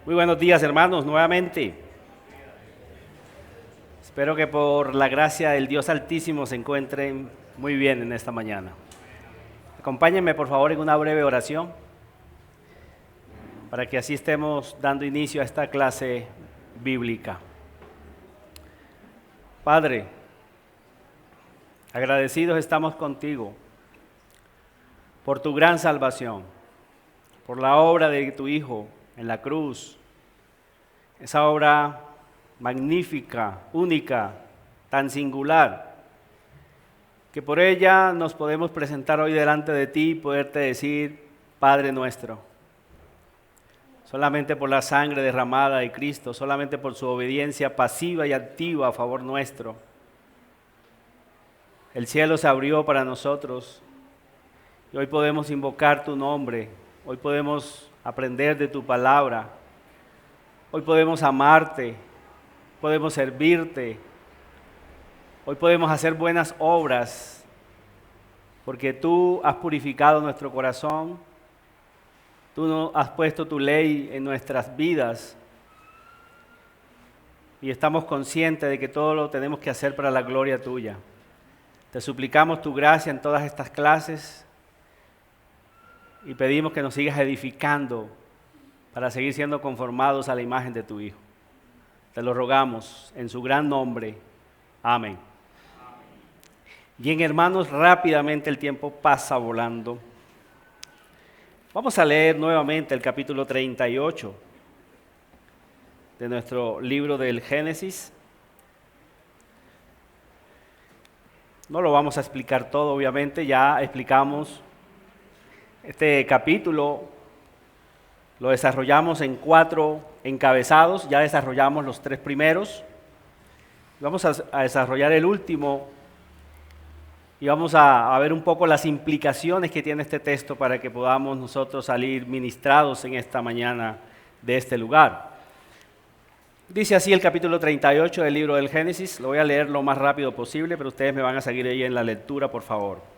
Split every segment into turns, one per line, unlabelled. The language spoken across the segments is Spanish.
Muy buenos días, hermanos, nuevamente. Espero que por la gracia del Dios Altísimo se encuentren muy bien en esta mañana. Acompáñenme, por favor, en una breve oración para que así estemos dando inicio a esta clase bíblica. Padre, agradecidos estamos contigo por tu gran salvación, por la obra de tu Hijo en la cruz, esa obra magnífica, única, tan singular, que por ella nos podemos presentar hoy delante de ti y poderte decir, Padre nuestro. Solamente por la sangre derramada de Cristo, solamente por su obediencia pasiva y activa a favor nuestro, el cielo se abrió para nosotros y hoy podemos invocar tu nombre, hoy podemos aprender de tu palabra, hoy podemos amarte, podemos servirte, hoy podemos hacer buenas obras, porque tú has purificado nuestro corazón, tú has puesto tu ley en nuestras vidas y estamos conscientes de que todo lo tenemos que hacer para la gloria tuya. Te suplicamos tu gracia en todas estas clases y pedimos que nos sigas edificando para seguir siendo conformados a la imagen de tu Hijo. Te lo rogamos en su gran nombre. Amén. Bien, hermanos, rápidamente el tiempo pasa volando. Vamos a leer nuevamente el capítulo 38 de nuestro libro del Génesis. No lo vamos a explicar todo, obviamente, ya explicamos este capítulo, lo desarrollamos en 4 encabezados, ya desarrollamos los 3 primeros, vamos a desarrollar el último y vamos a ver un poco las implicaciones que tiene este texto para que podamos nosotros salir ministrados en esta mañana de este lugar. Dice así el capítulo 38 del libro del Génesis, lo voy a leer lo más rápido posible, pero ustedes me van a seguir ahí en la lectura, por favor.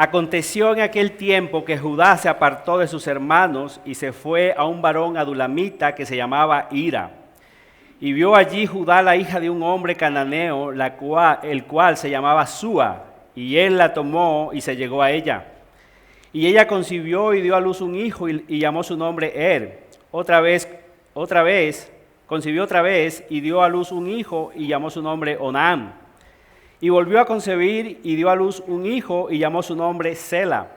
Aconteció en aquel tiempo que Judá se apartó de sus hermanos y se fue a un varón adulamita que se llamaba Hira. Y vio allí Judá la hija de un hombre cananeo, el cual se llamaba Súa, y él la tomó y se llegó a ella. Y ella concibió y dio a luz un hijo y llamó su nombre concibió otra vez y dio a luz un hijo y llamó su nombre Onán. Y volvió a concebir y dio a luz un hijo y llamó su nombre Sela.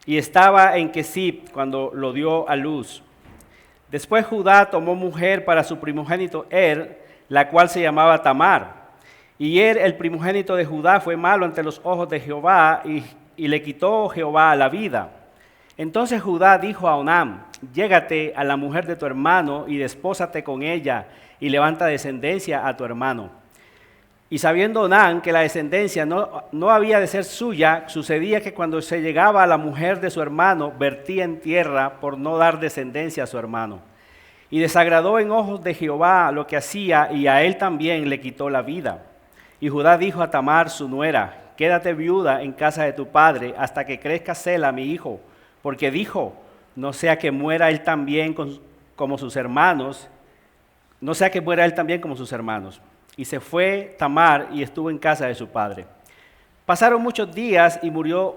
Y estaba en Kesib cuando lo dio a luz. Después Judá tomó mujer para su primogénito la cual se llamaba Tamar. Y el primogénito de Judá, fue malo ante los ojos de Jehová y le quitó Jehová la vida. Entonces Judá dijo a Onán, llégate a la mujer de tu hermano y despósate con ella y levanta descendencia a tu hermano. Y sabiendo Onán que la descendencia no había de ser suya, sucedía que cuando se llegaba a la mujer de su hermano, vertía en tierra por no dar descendencia a su hermano. Y desagradó en ojos de Jehová lo que hacía, y a él también le quitó la vida. Y Judá dijo a Tamar, su nuera, quédate viuda en casa de tu padre hasta que crezca Sela, mi hijo, porque dijo, no sea que muera él también como sus hermanos. Y se fue Tamar y estuvo en casa de su padre. Pasaron muchos días y murió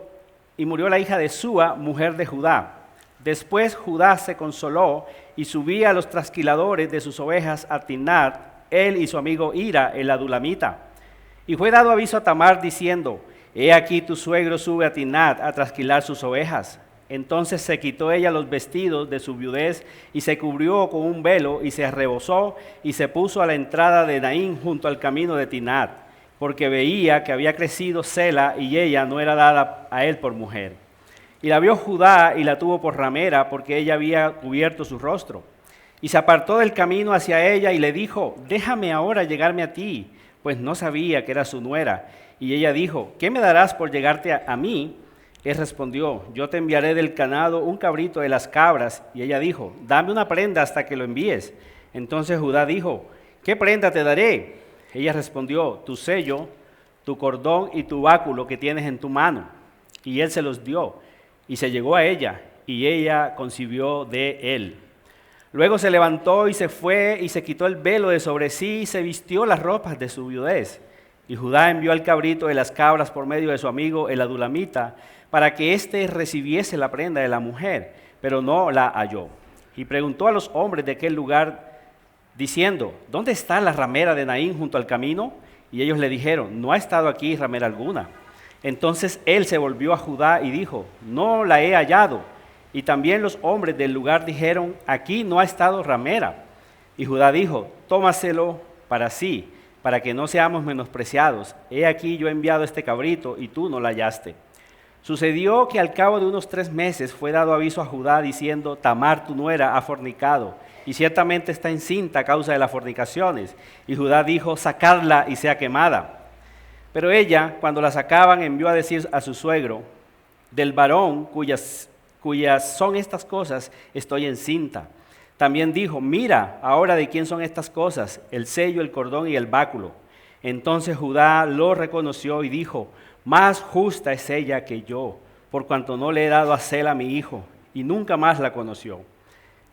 la hija de Súa, mujer de Judá. Después Judá se consoló y subía a los trasquiladores de sus ovejas a Timnat, él y su amigo Hira, el adulamita. Y fue dado aviso a Tamar diciendo, he aquí tu suegro sube a Timnat a trasquilar sus ovejas. Entonces se quitó ella los vestidos de su viudez y se cubrió con un velo y se arrebozó y se puso a la entrada de Naín junto al camino de Timnat, porque veía que había crecido Sela y ella no era dada a él por mujer. Y la vio Judá y la tuvo por ramera porque ella había cubierto su rostro. Y se apartó del camino hacia ella y le dijo, déjame ahora llegarme a ti, pues no sabía que era su nuera. Y ella dijo, ¿qué me darás por llegarte a mí? Él respondió, yo te enviaré del ganado un cabrito de las cabras. Y ella dijo, dame una prenda hasta que lo envíes. Entonces Judá dijo, ¿qué prenda te daré? Ella respondió, tu sello, tu cordón y tu báculo que tienes en tu mano. Y él se los dio, y se llegó a ella, y ella concibió de él. Luego se levantó y se fue y se quitó el velo de sobre sí y se vistió las ropas de su viudez. Y Judá envió al cabrito de las cabras por medio de su amigo el adulamita para que éste recibiese la prenda de la mujer, pero no la halló. Y preguntó a los hombres de aquel lugar diciendo, ¿dónde está la ramera de Naín junto al camino? Y ellos le dijeron, no ha estado aquí ramera alguna. Entonces él se volvió a Judá y dijo, no la he hallado. Y también los hombres del lugar dijeron, aquí no ha estado ramera. Y Judá dijo, tómaselo para sí, para que no seamos menospreciados. He aquí yo he enviado este cabrito y tú no la hallaste. Sucedió que al cabo de unos 3 meses fue dado aviso a Judá diciendo, Tamar tu nuera ha fornicado, y ciertamente está encinta a causa de las fornicaciones. Y Judá dijo, sacadla y sea quemada. Pero ella, cuando la sacaban, envió a decir a su suegro, del varón cuyas son estas cosas, estoy encinta. También dijo, mira, ahora de quién son estas cosas, el sello, el cordón y el báculo. Entonces Judá lo reconoció y dijo, más justa es ella que yo, por cuanto no le he dado a Sela mi hijo, y nunca más la conoció.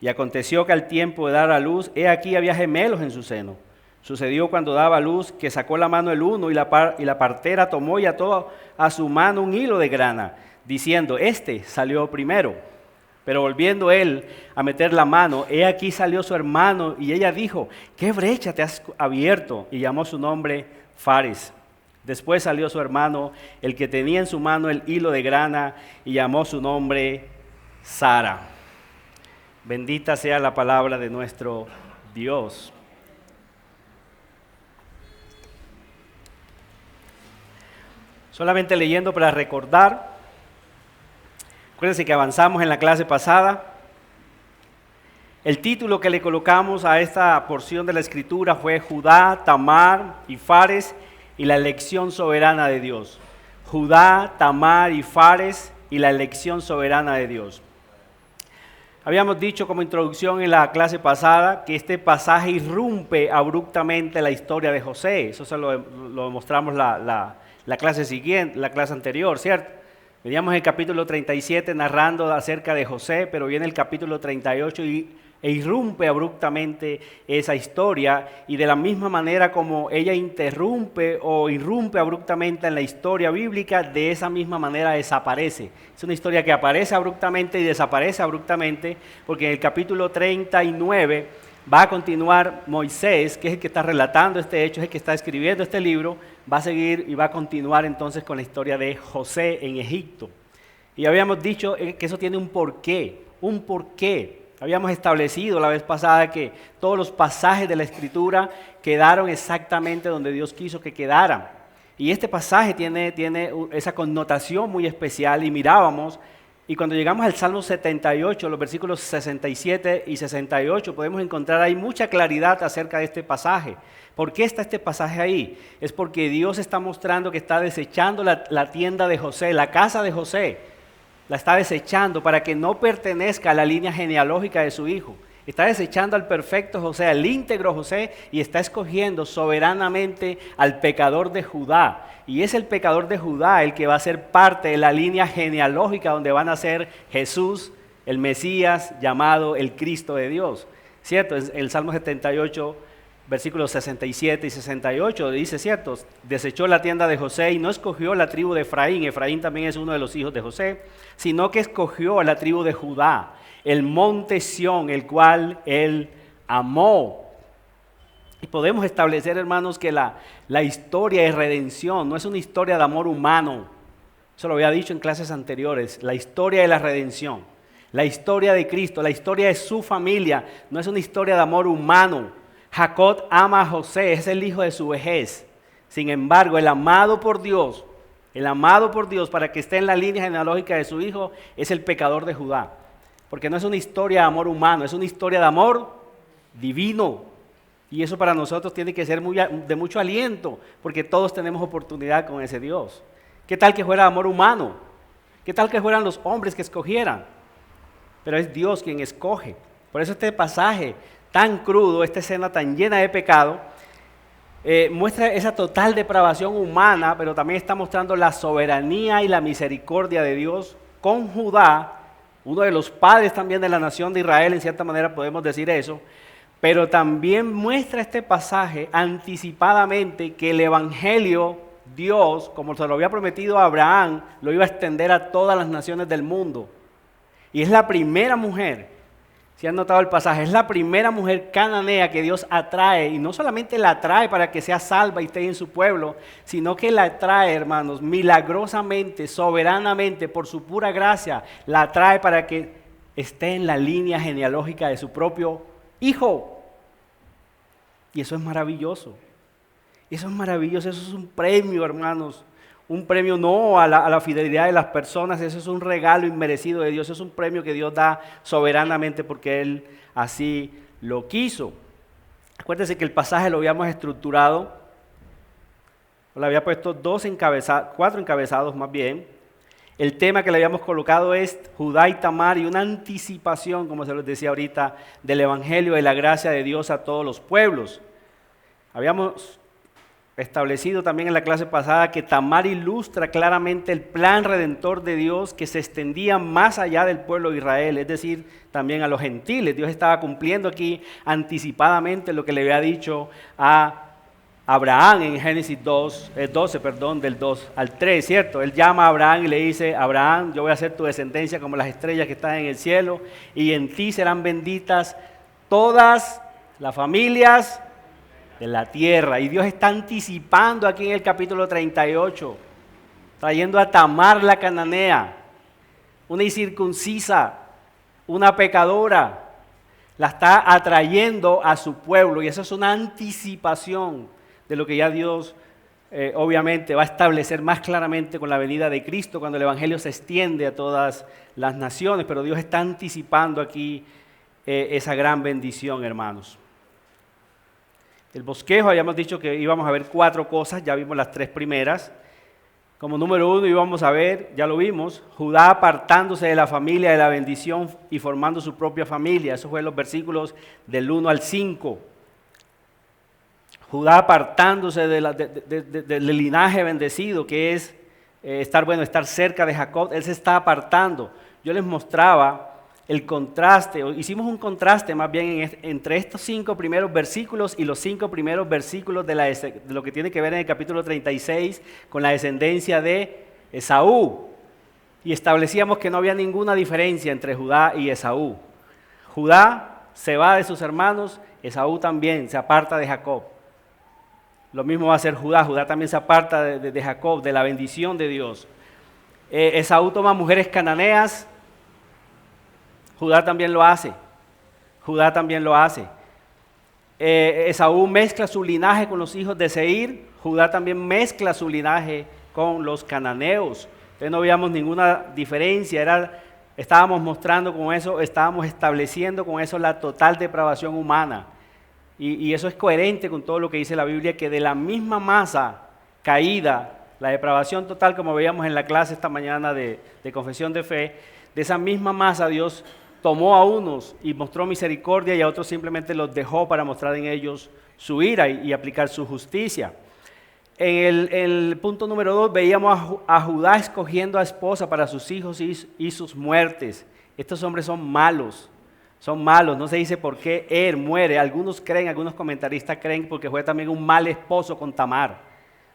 Y aconteció que al tiempo de dar a luz, he aquí había gemelos en su seno. Sucedió cuando daba a luz que sacó la mano el uno y la partera tomó y ató a su mano un hilo de grana, diciendo, este salió primero. Pero volviendo él a meter la mano, he aquí salió su hermano, y ella dijo, ¿qué brecha te has abierto? Y llamó su nombre Fares. Después salió su hermano, el que tenía en su mano el hilo de grana, y llamó su nombre Sara. Bendita sea la palabra de nuestro Dios. Solamente leyendo para recordar. Acuérdense que avanzamos en la clase pasada. El título que le colocamos a esta porción de la Escritura fue Judá, Tamar y Fares y la elección soberana de Dios. Judá, Tamar y Fares y la elección soberana de Dios. Habíamos dicho como introducción en la clase pasada que este pasaje irrumpe abruptamente la historia de José. Eso se lo mostramos la clase siguiente, la clase anterior, ¿cierto? Veníamos en el capítulo 37 narrando acerca de José, pero viene el capítulo 38 e irrumpe abruptamente esa historia, y de la misma manera como ella interrumpe o irrumpe abruptamente en la historia bíblica, de esa misma manera desaparece. Es una historia que aparece abruptamente y desaparece abruptamente, porque en el capítulo 39 va a continuar Moisés, que es el que está relatando este hecho, es el que está escribiendo este libro, va a seguir y va a continuar entonces con la historia de José en Egipto. Y habíamos dicho que eso tiene un porqué. Habíamos establecido la vez pasada que todos los pasajes de la Escritura quedaron exactamente donde Dios quiso que quedaran. Y este pasaje tiene esa connotación muy especial, y mirábamos, y cuando llegamos al Salmo 78, los versículos 67 y 68, podemos encontrar ahí mucha claridad acerca de este pasaje. ¿Por qué está este pasaje ahí? Es porque Dios está mostrando que está desechando la tienda de José, la casa de José. La está desechando para que no pertenezca a la línea genealógica de su hijo. Está desechando al perfecto José, al íntegro José, y está escogiendo soberanamente al pecador de Judá. Y es el pecador de Judá el que va a ser parte de la línea genealógica donde van a ser Jesús, el Mesías, llamado el Cristo de Dios. ¿Cierto? El Salmo 78, versículos 67 y 68 dice, ¿cierto? Desechó la tienda de José y no escogió la tribu de Efraín. Efraín también es uno de los hijos de José, sino que escogió a la tribu de Judá, el monte Sión, el cual él amó. Y podemos establecer, hermanos, que la historia de redención no es una historia de amor humano. Eso lo había dicho en clases anteriores. La historia de la redención, la historia de Cristo, la historia de su familia, no es una historia de amor humano. Jacob ama a José, es el hijo de su vejez. Sin embargo, el amado por Dios para que esté en la línea genealógica de su hijo, es el pecador de Judá. Porque no es una historia de amor humano, es una historia de amor divino. Y eso para nosotros tiene que ser de mucho aliento, porque todos tenemos oportunidad con ese Dios. ¿Qué tal que fuera amor humano? ¿Qué tal que fueran los hombres que escogieran? Pero es Dios quien escoge. Por eso este pasaje tan crudo, esta escena tan llena de pecado, muestra esa total depravación humana, pero también está mostrando la soberanía y la misericordia de Dios con Judá, uno de los padres también de la nación de Israel, en cierta manera podemos decir eso, pero también muestra este pasaje anticipadamente que el Evangelio, Dios, como se lo había prometido a Abraham, lo iba a extender a todas las naciones del mundo. Y es la primera mujer, si han notado el pasaje, es la primera mujer cananea que Dios atrae, y no solamente la atrae para que sea salva y esté en su pueblo, sino que la atrae, hermanos, milagrosamente, soberanamente, por su pura gracia, la atrae para que esté en la línea genealógica de su propio hijo. Y eso es maravilloso. Eso es maravilloso, eso es un premio, hermanos. Un premio no a la fidelidad de las personas, eso es un regalo inmerecido de Dios, eso es un premio que Dios da soberanamente porque Él así lo quiso. Acuérdense que el pasaje lo habíamos estructurado, le había puesto 4 encabezados más bien. El tema que le habíamos colocado es Judá y Tamar y una anticipación, como se los decía ahorita, del Evangelio de la gracia de Dios a todos los pueblos. Habíamos establecido también en la clase pasada que Tamar ilustra claramente el plan redentor de Dios que se extendía más allá del pueblo de Israel, es decir, también a los gentiles. Dios estaba cumpliendo aquí anticipadamente lo que le había dicho a Abraham en Génesis 12, del 2 al 3, ¿cierto? Él llama a Abraham y le dice: Abraham, yo voy a hacer tu descendencia como las estrellas que están en el cielo, y en ti serán benditas todas las familias de la tierra. Y Dios está anticipando aquí en el capítulo 38, trayendo a Tamar la cananea, una incircuncisa, una pecadora, la está atrayendo a su pueblo, y eso es una anticipación de lo que ya Dios obviamente va a establecer más claramente con la venida de Cristo, cuando el Evangelio se extiende a todas las naciones. Pero Dios está anticipando aquí esa gran bendición, hermanos. El bosquejo, habíamos dicho que íbamos a ver 4 cosas, ya vimos las 3 primeras. Como número 1 íbamos a ver, ya lo vimos, Judá apartándose de la familia de la bendición y formando su propia familia. Eso fue en los versículos del 1 al 5. Judá apartándose del linaje bendecido, que es estar cerca de Jacob. Él se está apartando. Yo les mostraba el contraste, hicimos un contraste más bien entre estos 5 primeros versículos y los 5 primeros versículos de lo que tiene que ver en el capítulo 36 con la descendencia de Esaú. Y establecíamos que no había ninguna diferencia entre Judá y Esaú. Judá se va de sus hermanos, Esaú también se aparta de Jacob. Lo mismo va a hacer Judá. Judá también se aparta de Jacob, de la bendición de Dios. Esaú toma mujeres cananeas, Judá también lo hace. Judá también lo hace. Esaú mezcla su linaje con los hijos de Seir. Judá también mezcla su linaje con los cananeos. Entonces no veíamos ninguna diferencia. Estábamos mostrando con eso, estábamos estableciendo con eso la total depravación humana. Y eso es coherente con todo lo que dice la Biblia, que de la misma masa caída, la depravación total, como veíamos en la clase esta mañana de confesión de fe, de esa misma masa Dios tomó a unos y mostró misericordia, y a otros simplemente los dejó para mostrar en ellos su ira y aplicar su justicia. En el punto número 2 veíamos a Judá escogiendo a esposa para sus hijos y sus muertes. Estos hombres son malos, no se dice por qué muere. Algunos comentaristas creen porque fue también un mal esposo con Tamar.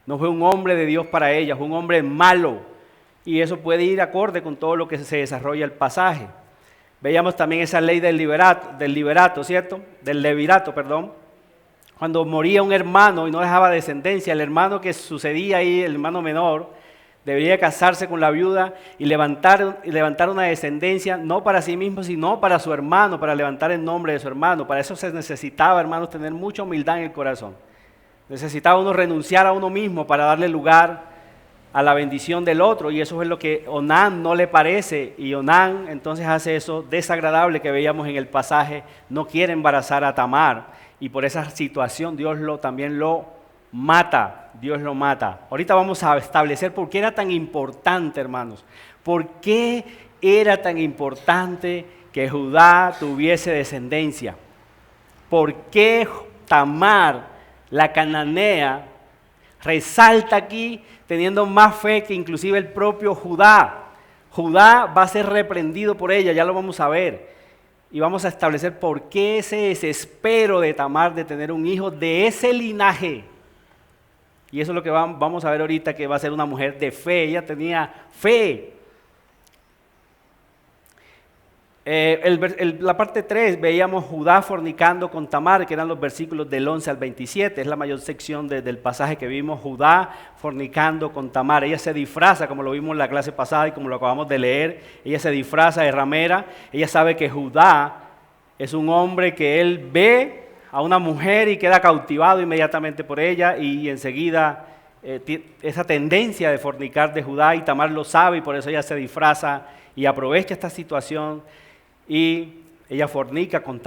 No fue un hombre de Dios para ella, fue un hombre malo. Y eso puede ir acorde con todo lo que se desarrolla el pasaje. Veíamos también esa ley del levirato, ¿cierto? Del levirato, perdón. Cuando moría un hermano y no dejaba descendencia, el hermano que sucedía ahí, el hermano menor, debería casarse con la viuda y levantar una descendencia, no para sí mismo, sino para su hermano, para levantar el nombre de su hermano. Para eso se necesitaba, hermanos, tener mucha humildad en el corazón. Necesitaba uno renunciar a uno mismo para darle lugar a la bendición del otro, y eso es lo que Onán no le parece, y Onán entonces hace eso desagradable que veíamos en el pasaje. No quiere embarazar a Tamar, y por esa situación Dios también lo mata. Ahorita vamos a establecer por qué era tan importante, hermanos, por qué era tan importante que Judá tuviese descendencia, por qué Tamar, la cananea, resalta aquí teniendo más fe que inclusive el propio Judá. Judá va a ser reprendido por ella, ya lo vamos a ver. Y vamos a establecer por qué ese desespero de Tamar de tener un hijo de ese linaje. Y eso es lo que vamos a ver ahorita, que va a ser una mujer de fe. Ella tenía fe. La parte 3 veíamos Judá fornicando con Tamar, que eran los versículos del 11 al 27, es la mayor sección del pasaje que vimos, Judá fornicando con Tamar. Ella se disfraza, como lo vimos en la clase pasada y como lo acabamos de leer, ella se disfraza de ramera. Ella sabe que Judá es un hombre que él ve a una mujer y queda cautivado inmediatamente por ella, y enseguida esa tendencia de fornicar de Judá, y Tamar lo sabe y por eso ella se disfraza y aprovecha esta situación. Y ella fornica con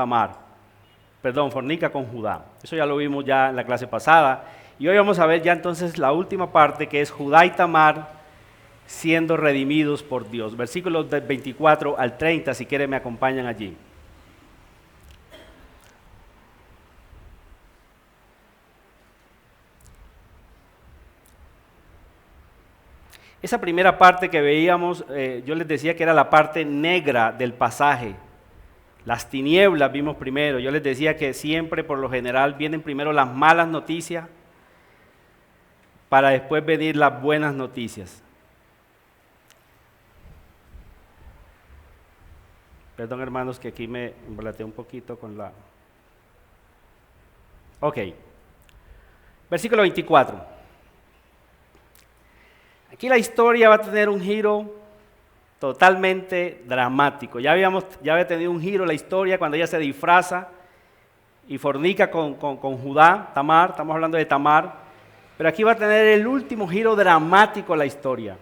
fornica con Judá. Eso ya lo vimos ya en la clase pasada. Y hoy vamos a ver ya entonces la última parte, que es Judá y Tamar siendo redimidos por Dios. Versículos del 24 al 30, si quieren me acompañan allí. Esa primera parte que veíamos, yo les decía que era la parte negra del pasaje. Las tinieblas vimos primero. Yo les decía que siempre, por lo general, vienen primero las malas noticias para después venir las buenas noticias. Perdón, hermanos, que aquí me embolateé un poquito con la... Ok. Versículo 24. Aquí la historia va a tener un giro totalmente dramático. Ya había tenido un giro la historia cuando ella se disfraza y fornica con Judá, Tamar, estamos hablando de Tamar, pero aquí va a tener el último giro dramático la historia.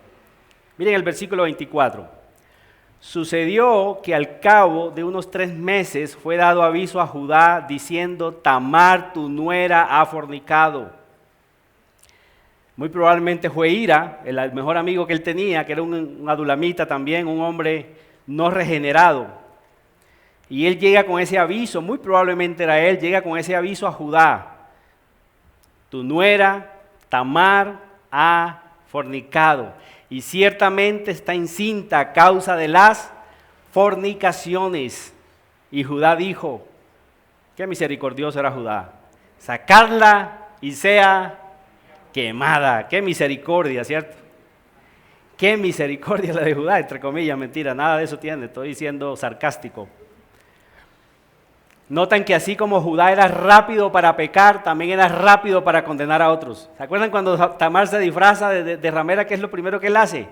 Miren el versículo 24. Sucedió que al cabo de unos 3 meses fue dado aviso a Judá diciendo: Tamar, tu nuera, ha fornicado. Muy probablemente fue Hira, el mejor amigo que él tenía, que era un adulamita también, un hombre no regenerado. Y él llega con ese aviso, muy probablemente era él, llega con ese aviso a Judá: tu nuera, Tamar, ha fornicado, y ciertamente está encinta a causa de las fornicaciones. Y Judá dijo, qué misericordioso era Judá, sacarla y sea quemada. Qué misericordia, ¿cierto? Qué misericordia la de Judá, entre comillas, mentira, nada de eso tiene, estoy siendo sarcástico. Notan que así como Judá era rápido para pecar, también era rápido para condenar a otros. ¿Se acuerdan cuando Tamar se disfraza de ramera? ¿Qué es lo primero que él hace?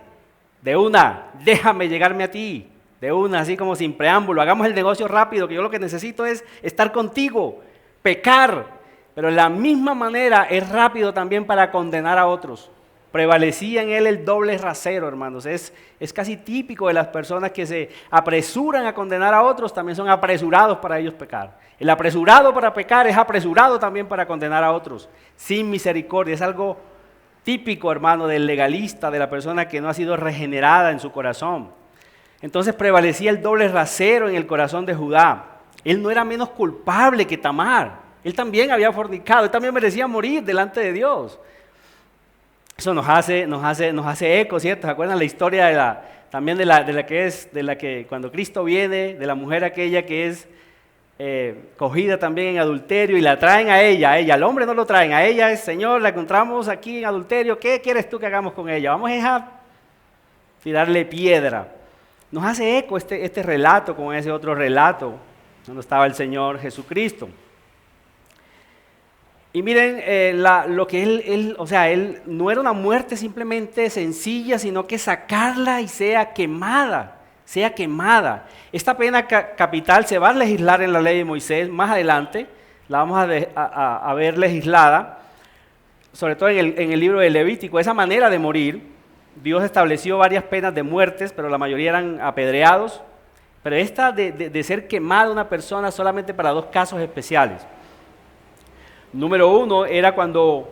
De una, déjame llegarme a ti. De una, así como sin preámbulo, hagamos el negocio rápido, que yo lo que necesito es estar contigo, pecar. Pero de la misma manera es rápido también para condenar a otros. Prevalecía en él el doble rasero, hermanos. Es casi típico de las personas que se apresuran a condenar a otros, también son apresurados para ellos pecar. El apresurado para pecar es apresurado también para condenar a otros, sin misericordia. Es algo típico, hermano, del legalista, de la persona que no ha sido regenerada en su corazón. Entonces prevalecía el doble rasero en el corazón de Judá. Él no era menos culpable que Tamar. Él también había fornicado, él también merecía morir delante de Dios. Eso nos hace eco, ¿cierto? ¿Se acuerdan la historia también de la que cuando Cristo viene, de la mujer aquella que es cogida también en adulterio y la traen a ella, al hombre no lo traen, a ella es: Señor, la encontramos aquí en adulterio, ¿qué quieres tú que hagamos con ella? Vamos a tirarle piedra. Nos hace eco este relato con ese otro relato, donde estaba el Señor Jesucristo. Y miren, lo que él no era una muerte simplemente sencilla, sino que sacarla y sea quemada. Esta pena capital se va a legislar en la ley de Moisés más adelante, la vamos a ver legislada, sobre todo en el libro de Levítico. Esa manera de morir, Dios estableció varias penas de muertes, pero la mayoría eran apedreados, pero esta de ser quemada una persona solamente para 2 casos especiales. Número 1 era cuando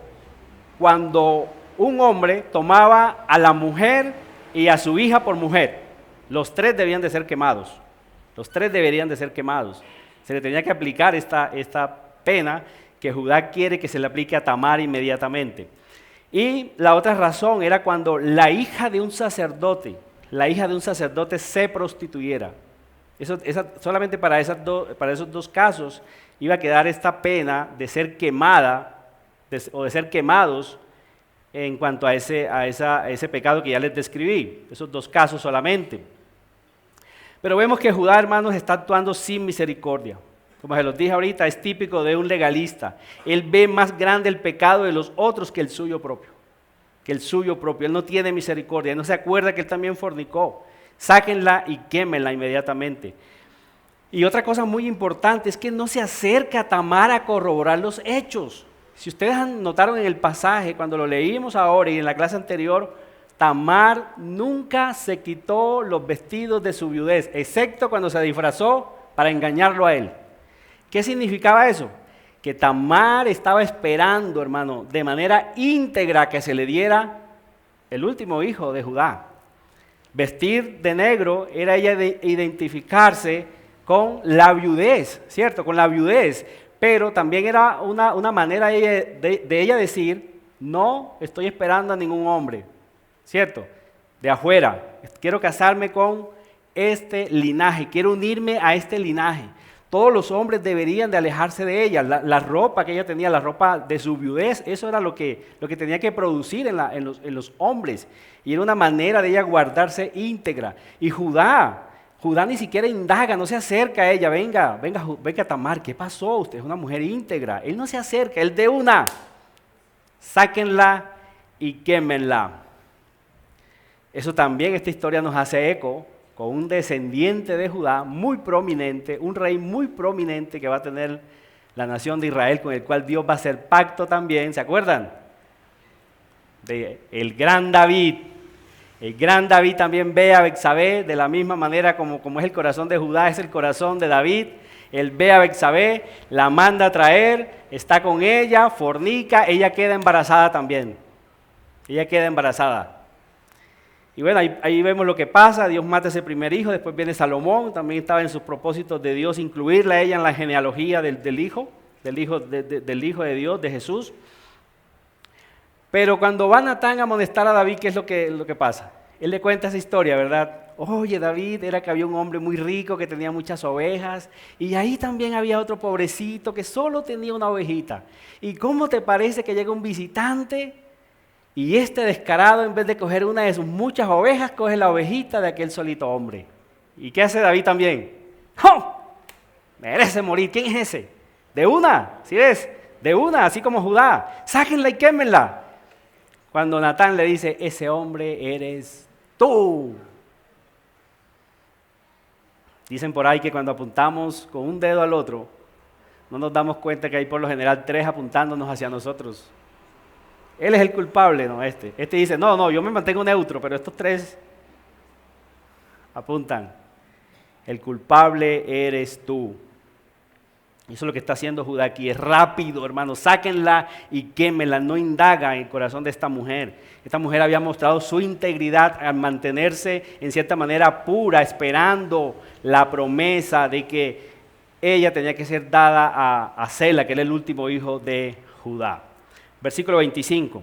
un hombre tomaba a la mujer y a su hija por mujer. Los 3 debían de ser quemados. Los 3 deberían de ser quemados. Se le tenía que aplicar esta pena que Judá quiere que se le aplique a Tamar inmediatamente. Y la otra razón era cuando la hija de un sacerdote, la hija de un sacerdote se prostituyera. Solamente para esos dos casos iba a quedar esta pena de ser quemada o de ser quemados en cuanto a ese pecado que ya les describí, esos dos casos solamente. Pero vemos que Judá, hermanos, está actuando sin misericordia. Como se los dije ahorita, es típico de un legalista. Él ve más grande el pecado de los otros que el suyo propio. Él no tiene misericordia, él no se acuerda que él también fornicó. Sáquenla y quémenla inmediatamente. Y otra cosa muy importante es que no se acerca a Tamar a corroborar los hechos. Si ustedes notaron en el pasaje, cuando lo leímos ahora y en la clase anterior, Tamar nunca se quitó los vestidos de su viudez, excepto cuando se disfrazó para engañarlo a él. ¿Qué significaba eso? Que Tamar estaba esperando, hermano, de manera íntegra que se le diera el último hijo de Judá. Vestir de negro era ella de identificarse con la viudez, ¿cierto? Con la viudez, pero también era una manera de ella decir, no estoy esperando a ningún hombre, ¿cierto? De afuera, quiero casarme con este linaje, quiero unirme a este linaje. Todos los hombres deberían de alejarse de ella. La ropa que ella tenía, la ropa de su viudez, eso era lo que tenía que producir en los hombres. Y era una manera de ella guardarse íntegra. Y Judá ni siquiera indaga, no se acerca a ella. Venga Tamar, ¿qué pasó? Usted es una mujer íntegra. Él no se acerca, él de una. Sáquenla y quémenla. Eso también, esta historia nos hace eco con un descendiente de Judá muy prominente, un rey muy prominente que va a tener la nación de Israel, con el cual Dios va a hacer pacto también, ¿se acuerdan? El gran David. El gran David también ve a Betsabé de la misma manera como es el corazón de Judá, es el corazón de David. Él ve a Betsabé, la manda a traer, está con ella, fornica, ella queda embarazada también. Ella queda embarazada. Y bueno, ahí vemos lo que pasa, Dios mata a ese primer hijo, después viene Salomón, también estaba en sus propósitos de Dios incluirla a ella en la genealogía del hijo de Dios, de Jesús. Pero cuando va Natán a amonestar a David, ¿qué es lo que pasa? Él le cuenta esa historia, ¿verdad? Oye, David, era que había un hombre muy rico que tenía muchas ovejas, y ahí también había otro pobrecito que solo tenía una ovejita. ¿Y cómo te parece que llega un visitante? Y este descarado, en vez de coger una de sus muchas ovejas, coge la ovejita de aquel solito hombre. ¿Y qué hace David también? ¡Oh! Merece morir. ¿Quién es ese? De una, ¿sí ves? De una, así como Judá. Sáquenla y quémenla. Cuando Natán le dice, ese hombre eres tú. Dicen por ahí que cuando apuntamos con un dedo al otro, no nos damos cuenta que hay por lo general 3 apuntándonos hacia nosotros. Él es el culpable, no este. Este dice, no, yo me mantengo neutro, pero estos 3 apuntan. El culpable eres tú. Eso es lo que está haciendo Judá aquí. Es rápido, hermano. Sáquenla y quémenla. No indaga en el corazón de esta mujer. Esta mujer había mostrado su integridad al mantenerse en cierta manera pura, esperando la promesa de que ella tenía que ser dada a Sela, que era el último hijo de Judá. Versículo 25.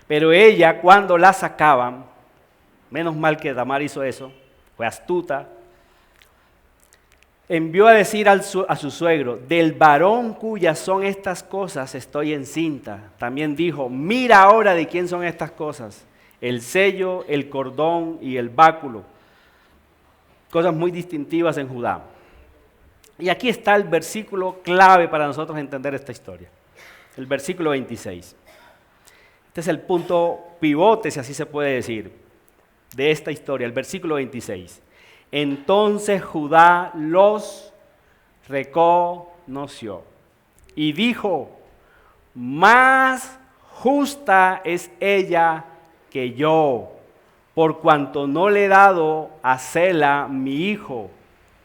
Pero ella, cuando la sacaban, menos mal que Tamar hizo eso, fue astuta, envió a decir a su suegro, del varón cuyas son estas cosas estoy encinta. También dijo, mira ahora de quién son estas cosas, el sello, el cordón y el báculo. Cosas muy distintivas en Judá. Y aquí está el versículo clave para nosotros entender esta historia. El versículo 26. Este es el punto pivote, si así se puede decir, de esta historia, el versículo 26. Entonces Judá los reconoció y dijo, más justa es ella que yo, por cuanto no le he dado a Sela mi hijo,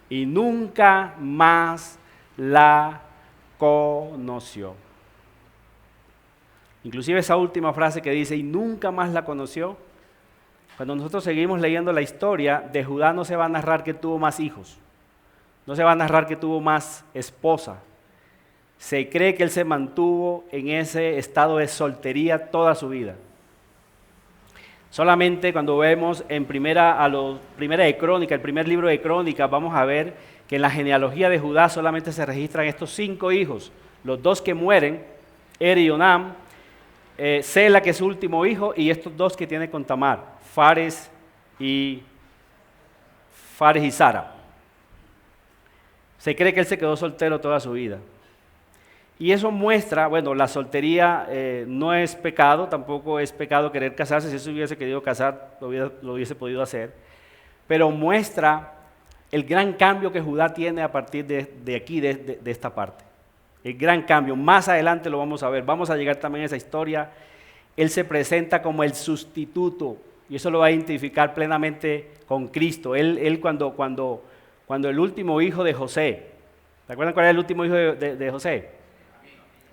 y nunca más la conoció. Inclusive esa última frase que dice, y nunca más la conoció, cuando nosotros seguimos leyendo la historia, de Judá no se va a narrar que tuvo más hijos, no se va a narrar que tuvo más esposa. Se cree que él se mantuvo en ese estado de soltería toda su vida. Solamente cuando vemos en primera de Crónica, el primer libro de Crónicas, vamos a ver que en la genealogía de Judá solamente se registran estos 5 hijos, los 2 que mueren, Er y Onam, Sela, que es su último hijo, y estos 2 que tiene con Tamar, Fares y Sara. Se cree que él se quedó soltero toda su vida. Y eso muestra, bueno, la soltería no es pecado, tampoco es pecado querer casarse. Si eso hubiese querido casar, lo hubiese podido hacer. Pero muestra el gran cambio que Judá tiene a partir de aquí, de esta parte. El gran cambio. Más adelante lo vamos a ver. Vamos a llegar también a esa historia. Él se presenta como el sustituto. Y eso lo va a identificar plenamente con Cristo. Él cuando el último hijo de José, ¿se acuerdan cuál era el último hijo de José?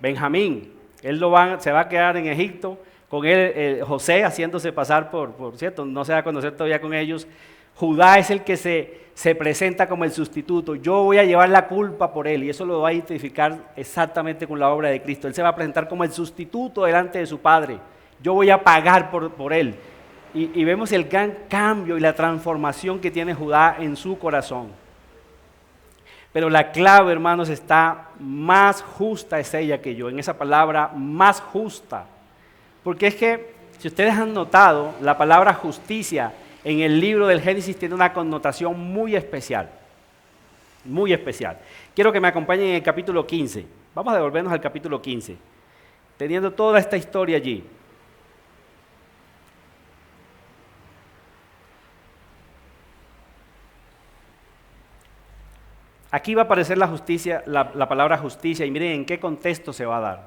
Benjamín. Él se va a quedar en Egipto con él, José haciéndose pasar por cierto, no se va a conocer todavía con ellos. Judá es el que se presenta como el sustituto. Yo voy a llevar la culpa por él, y eso lo va a identificar exactamente con la obra de Cristo. Él se va a presentar como el sustituto delante de su padre. Yo voy a pagar por él. Y vemos el gran cambio y la transformación que tiene Judá en su corazón. Pero la clave, hermanos, está: más justa es ella que yo. En esa palabra, más justa. Porque es que, si ustedes han notado, la palabra justicia en el libro del Génesis tiene una connotación muy especial. Muy especial. Quiero que me acompañen en el capítulo 15. Vamos a devolvernos al capítulo 15. Teniendo toda esta historia allí. Aquí va a aparecer la justicia, la palabra justicia, y miren en qué contexto se va a dar.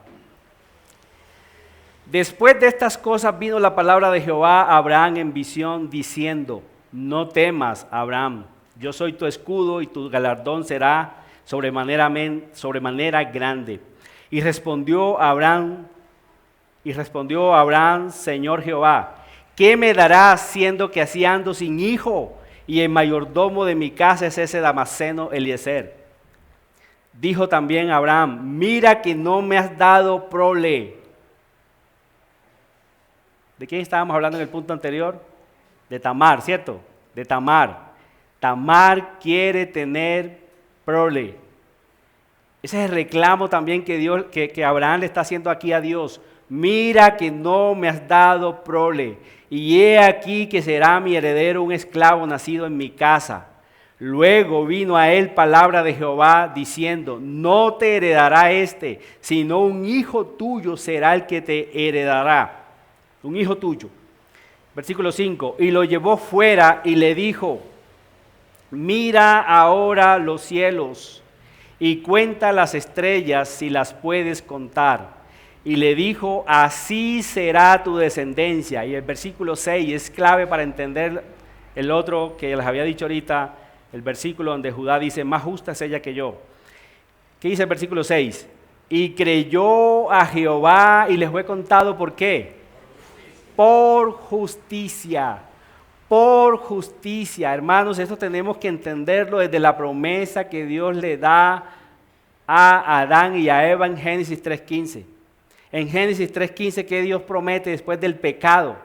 Después de estas cosas vino la palabra de Jehová a Abraham en visión, diciendo: no temas, Abraham, yo soy tu escudo y tu galardón será sobremanera grande. Y respondió Abraham, Señor Jehová, ¿qué me darás siendo que así ando sin hijo? Y el mayordomo de mi casa es ese Damaseno Eliezer. Dijo también Abraham: mira que no me has dado prole. ¿De quién estábamos hablando en el punto anterior? De Tamar, ¿cierto? De Tamar. Tamar quiere tener prole. Ese es el reclamo también que Abraham le está haciendo aquí a Dios. Mira que no me has dado prole, y he aquí que será mi heredero un esclavo nacido en mi casa. Luego vino a él palabra de Jehová diciendo: no te heredará sino un hijo tuyo será el que te heredará. Un hijo tuyo. Versículo 5, y lo llevó fuera y le dijo: mira ahora los cielos y cuenta las estrellas si las puedes contar. Y le dijo: así será tu descendencia. Y el versículo 6 es clave para entender el otro que les había dicho ahorita, el versículo donde Judá dice: más justa es ella que yo. ¿Qué dice el versículo 6? Y creyó a Jehová y les fue contado, ¿por qué? Por justicia. Por justicia. Hermanos, esto tenemos que entenderlo desde la promesa que Dios le da a Adán y a Eva en Génesis 3:15. En Génesis 3:15, ¿qué Dios promete después del pecado?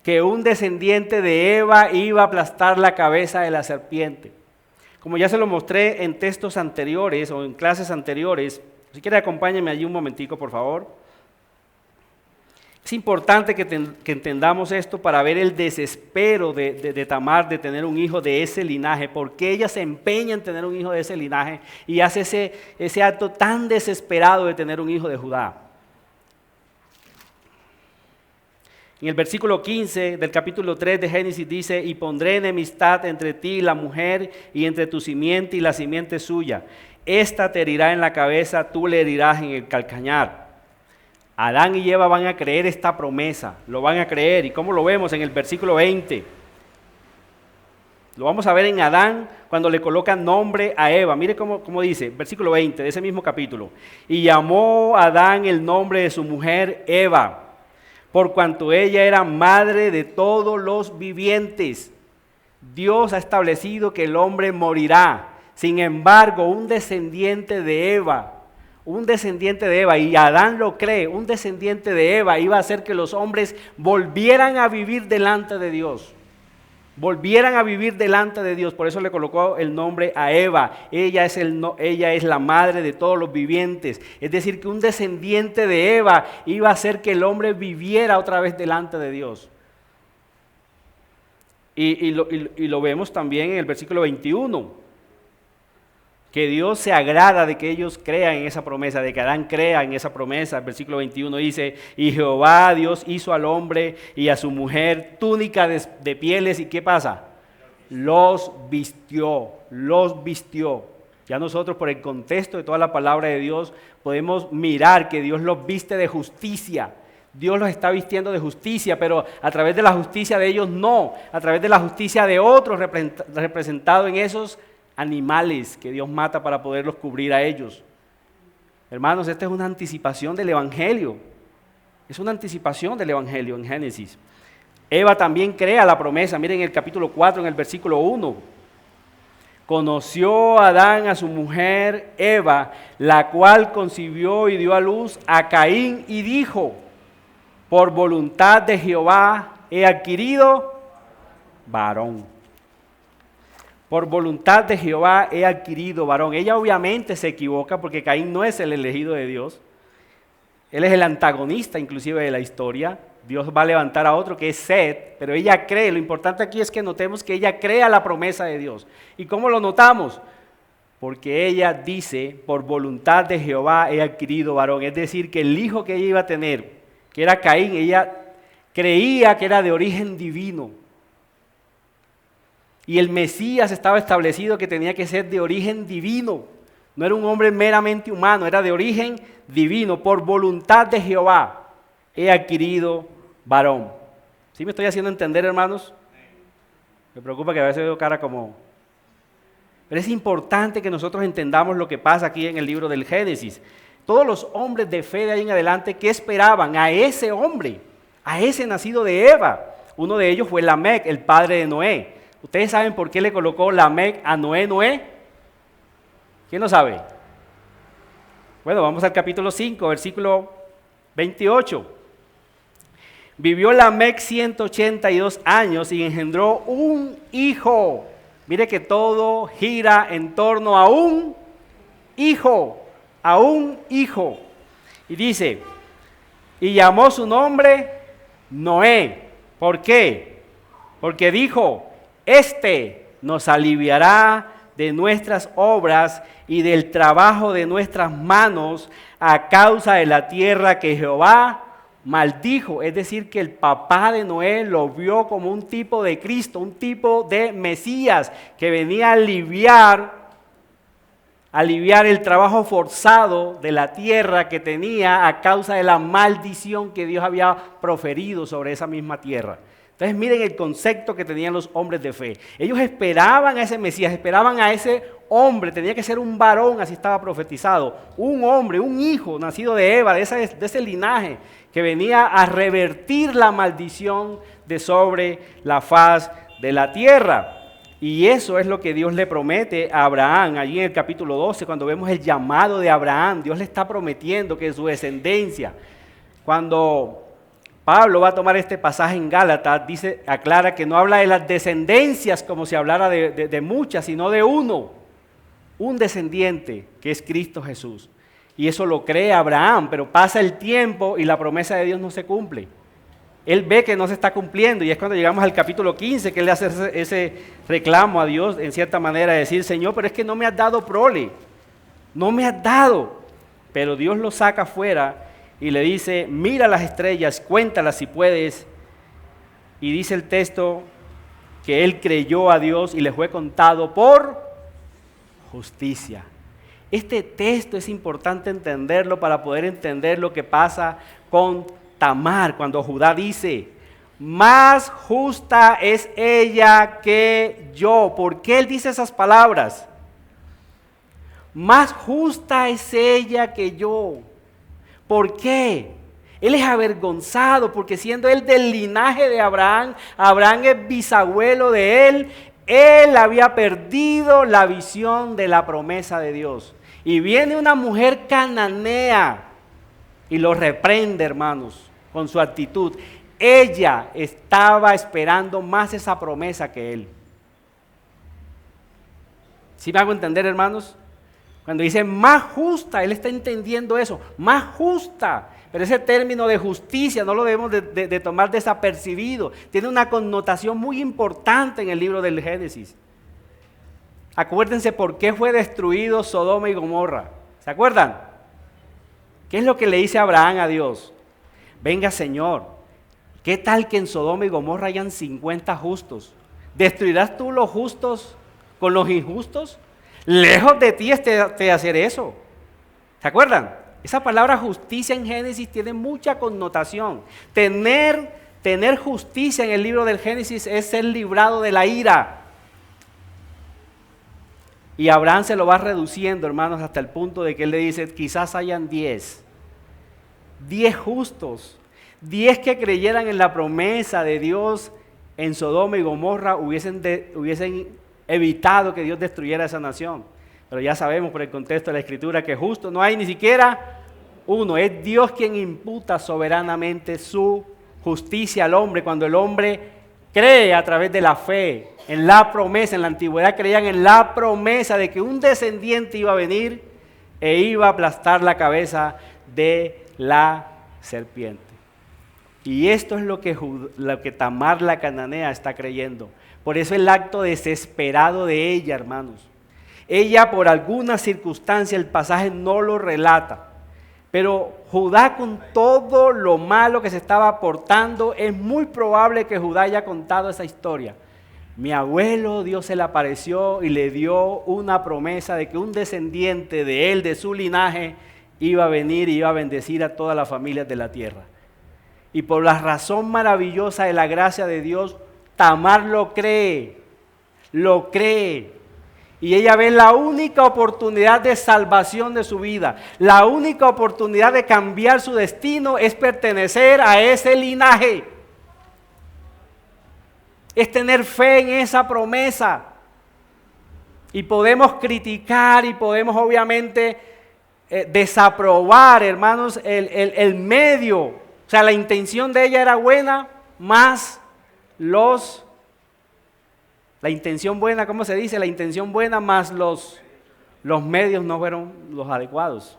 Que un descendiente de Eva iba a aplastar la cabeza de la serpiente. Como ya se lo mostré en textos anteriores o en clases anteriores, si quiere acompáñenme allí un momentico, por favor. Es importante que entendamos esto para ver el desespero de Tamar de tener un hijo de ese linaje, porque ella se empeña en tener un hijo de ese linaje y hace ese acto tan desesperado de tener un hijo de Judá. En el versículo 15 del capítulo 3 de Génesis dice: y pondré enemistad entre ti y la mujer, y entre tu simiente y la simiente suya. Esta te herirá en la cabeza, tú le herirás en el calcañar. Adán y Eva van a creer esta promesa, lo van a creer. ¿Y cómo lo vemos en el versículo 20? Lo vamos a ver en Adán cuando le coloca nombre a Eva. Mire cómo dice, versículo 20 de ese mismo capítulo. Y llamó Adán el nombre de su mujer Eva, por cuanto ella era madre de todos los vivientes. Dios ha establecido que el hombre morirá. Sin embargo, un descendiente de Eva, un descendiente de Eva, y Adán lo cree, un descendiente de Eva iba a hacer que los hombres volvieran a vivir delante de Dios. Volvieran a vivir delante de Dios. Por eso le colocó el nombre a Eva. Ella es la madre de todos los vivientes. Es decir, que un descendiente de Eva iba a hacer que el hombre viviera otra vez delante de Dios. Y lo vemos también en el versículo 21. Que Dios se agrada de que ellos crean en esa promesa, de que Adán crea en esa promesa. El versículo 21 dice, y Jehová Dios hizo al hombre y a su mujer túnica de pieles, ¿y qué pasa? Los vistió. Ya nosotros, por el contexto de toda la palabra de Dios, podemos mirar que Dios los viste de justicia. Dios los está vistiendo de justicia, pero a través de la justicia de ellos no, a través de la justicia de otros representados en esos animales que Dios mata para poderlos cubrir a ellos. Hermanos, esta es una anticipación del Evangelio. Es una anticipación del Evangelio en Génesis. Eva también crea la promesa. Miren el capítulo 4, en el versículo 1. Conoció Adán a su mujer Eva, la cual concibió y dio a luz a Caín y dijo, por voluntad de Jehová he adquirido varón. Por voluntad de Jehová he adquirido varón. Ella obviamente se equivoca porque Caín no es el elegido de Dios. Él es el antagonista inclusive de la historia. Dios va a levantar a otro que es Set, pero ella cree. Lo importante aquí es que notemos que ella crea la promesa de Dios. ¿Y cómo lo notamos? Porque ella dice, por voluntad de Jehová he adquirido varón. Es decir, que el hijo que ella iba a tener, que era Caín, ella creía que era de origen divino. Y el Mesías estaba establecido que tenía que ser de origen divino. No era un hombre meramente humano, era de origen divino. Por voluntad de Jehová he adquirido varón. ¿Sí me estoy haciendo entender, hermanos? Me preocupa que a veces veo cara como... Pero es importante que nosotros entendamos lo que pasa aquí en el libro del Génesis. Todos los hombres de fe de ahí en adelante, ¿qué esperaban? A ese hombre, a ese nacido de Eva. Uno de ellos fue Lamec, el padre de Noé. ¿Ustedes saben por qué le colocó Lamec a Noé? ¿Quién lo sabe? Bueno, vamos al capítulo 5, versículo 28. Vivió Lamec 182 años y engendró un hijo. Mire que todo gira en torno a un hijo, Y dice, y llamó su nombre Noé. ¿Por qué? Porque dijo, este nos aliviará de nuestras obras y del trabajo de nuestras manos a causa de la tierra que Jehová maldijo. Es decir, que el papá de Noé lo vio como un tipo de Cristo, un tipo de Mesías que venía a aliviar el trabajo forzado de la tierra que tenía a causa de la maldición que Dios había proferido sobre esa misma tierra. Entonces miren el concepto que tenían los hombres de fe. Ellos esperaban a ese Mesías, esperaban a ese hombre, tenía que ser un varón, así estaba profetizado, un hombre, un hijo nacido de Eva, de ese linaje, que venía a revertir la maldición de sobre la faz de la tierra. Y eso es lo que Dios le promete a Abraham, allí en el capítulo 12, cuando vemos el llamado de Abraham. Dios le está prometiendo que su descendencia, cuando Pablo va a tomar este pasaje en Gálatas, aclara que no habla de las descendencias como si hablara de muchas, sino de uno, un descendiente que es Cristo Jesús. Y eso lo cree Abraham, pero pasa el tiempo y la promesa de Dios no se cumple. Él ve que no se está cumpliendo y es cuando llegamos al capítulo 15 que él le hace ese reclamo a Dios en cierta manera, de decir, Señor, pero es que no me has dado prole, no me has dado. Pero Dios lo saca afuera y le dice, mira las estrellas, cuéntalas si puedes. Y dice el texto que él creyó a Dios y le fue contado por justicia. Este texto es importante entenderlo para poder entender lo que pasa con Tamar, cuando Judá dice, más justa es ella que yo. ¿Por qué él dice esas palabras? Más justa es ella que yo. ¿Por qué? Él es avergonzado porque siendo él del linaje de Abraham, Abraham es bisabuelo de él había perdido la visión de la promesa de Dios. Y viene una mujer cananea y lo reprende, hermanos, con su actitud. Ella estaba esperando más esa promesa que él. ¿Sí me hago entender, hermanos? Cuando dice más justa, él está entendiendo eso, más justa. Pero ese término de justicia no lo debemos de tomar desapercibido. Tiene una connotación muy importante en el libro del Génesis. Acuérdense por qué fue destruido Sodoma y Gomorra. ¿Se acuerdan? ¿Qué es lo que le dice Abraham a Dios? Venga, Señor, ¿qué tal que en Sodoma y Gomorra hayan 50 justos? ¿Destruirás tú los justos con los injustos? Lejos de ti de hacer eso. ¿Se acuerdan? Esa palabra justicia en Génesis tiene mucha connotación. Tener justicia en el libro del Génesis es ser librado de la ira. Y Abraham se lo va reduciendo, hermanos, hasta el punto de que él le dice, quizás hayan 10 justos, 10 que creyeran en la promesa de Dios en Sodoma y Gomorra, hubiesen evitado que Dios destruyera esa nación. Pero ya sabemos por el contexto de la Escritura que justo no hay ni siquiera uno. Es Dios quien imputa soberanamente su justicia al hombre cuando el hombre cree a través de la fe en la promesa. En la antigüedad creían en la promesa de que un descendiente iba a venir e iba a aplastar la cabeza de la serpiente. Y esto es lo que Tamar la cananea está creyendo. Por eso el acto desesperado de ella, hermanos. Ella, por alguna circunstancia, el pasaje no lo relata. Pero Judá, con todo lo malo que se estaba aportando, es muy probable que Judá haya contado esa historia. Mi abuelo, Dios se le apareció y le dio una promesa de que un descendiente de él, de su linaje, iba a venir y iba a bendecir a todas las familias de la tierra. Y por la razón maravillosa de la gracia de Dios, Tamar lo cree. Y ella ve la única oportunidad de salvación de su vida. La única oportunidad de cambiar su destino es pertenecer a ese linaje. Es tener fe en esa promesa. Y podemos criticar y podemos obviamente desaprobar, hermanos, el medio. O sea, la intención de ella era buena, más la intención buena, ¿cómo se dice? La intención buena más los medios no fueron los adecuados.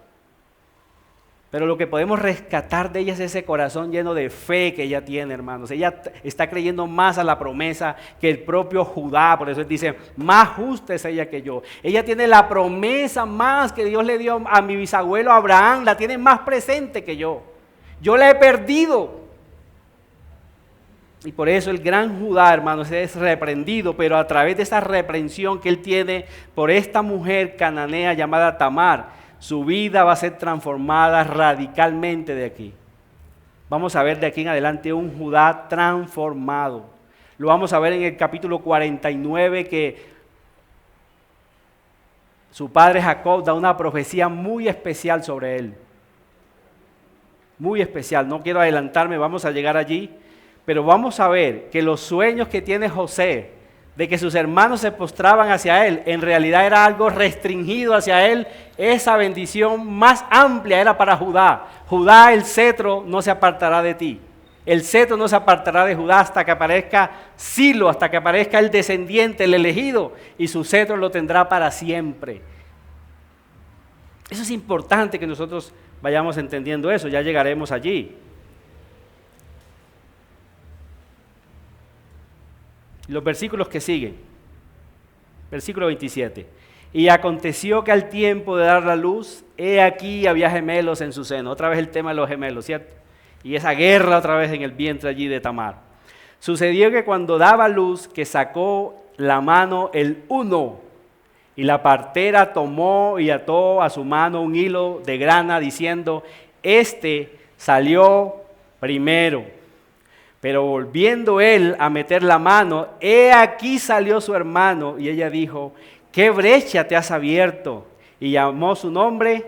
Pero lo que podemos rescatar de ella es ese corazón lleno de fe que ella tiene, hermanos. Ella está creyendo más a la promesa que el propio Judá. Por eso él dice, más justa es ella que yo. Ella tiene la promesa más que Dios le dio a mi bisabuelo Abraham. La tiene más presente que yo. Yo la he perdido. Y por eso el gran Judá, hermanos, es reprendido, pero a través de esa reprensión que él tiene por esta mujer cananea llamada Tamar, su vida va a ser transformada radicalmente de aquí. Vamos a ver de aquí en adelante un Judá transformado. Lo vamos a ver en el capítulo 49 que su padre Jacob da una profecía muy especial sobre él. Muy especial, no quiero adelantarme, vamos a llegar allí. Pero vamos a ver que los sueños que tiene José, de que sus hermanos se postraban hacia él, en realidad era algo restringido hacia él. Esa bendición más amplia era para Judá. Judá, el cetro no se apartará de ti. El cetro no se apartará de Judá hasta que aparezca Silo, hasta que aparezca el descendiente, el elegido, y su cetro lo tendrá para siempre. Eso es importante que nosotros vayamos entendiendo eso, ya llegaremos allí. Los versículos que siguen, versículo 27. Y aconteció que al tiempo de dar la luz, he aquí había gemelos en su seno. Otra vez el tema de los gemelos, ¿cierto? Y esa guerra otra vez en el vientre allí de Tamar. Sucedió que cuando daba luz, que sacó la mano el uno, y la partera tomó y ató a su mano un hilo de grana, diciendo, este salió primero. Pero volviendo él a meter la mano, he aquí salió su hermano, y ella dijo, ¿qué brecha te has abierto? Y llamó su nombre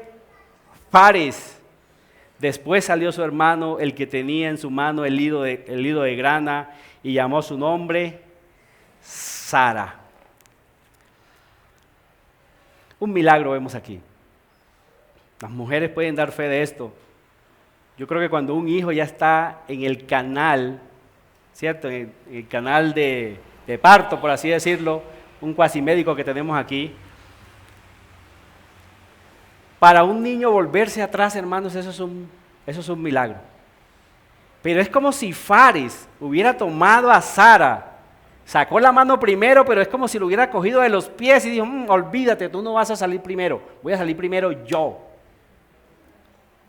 Fares. Después salió su hermano, el que tenía en su mano el hilo de grana, y llamó su nombre Sara. Un milagro vemos aquí. Las mujeres pueden dar fe de esto. Yo creo que cuando un hijo ya está en el canal, ¿cierto? En el canal de parto, por así decirlo, un cuasimédico que tenemos aquí. Para un niño volverse atrás, hermanos, eso es un milagro. Pero es como si Fares hubiera tomado a Sara, sacó la mano primero, pero es como si lo hubiera cogido de los pies y dijo, olvídate, tú no vas a salir primero, voy a salir primero yo.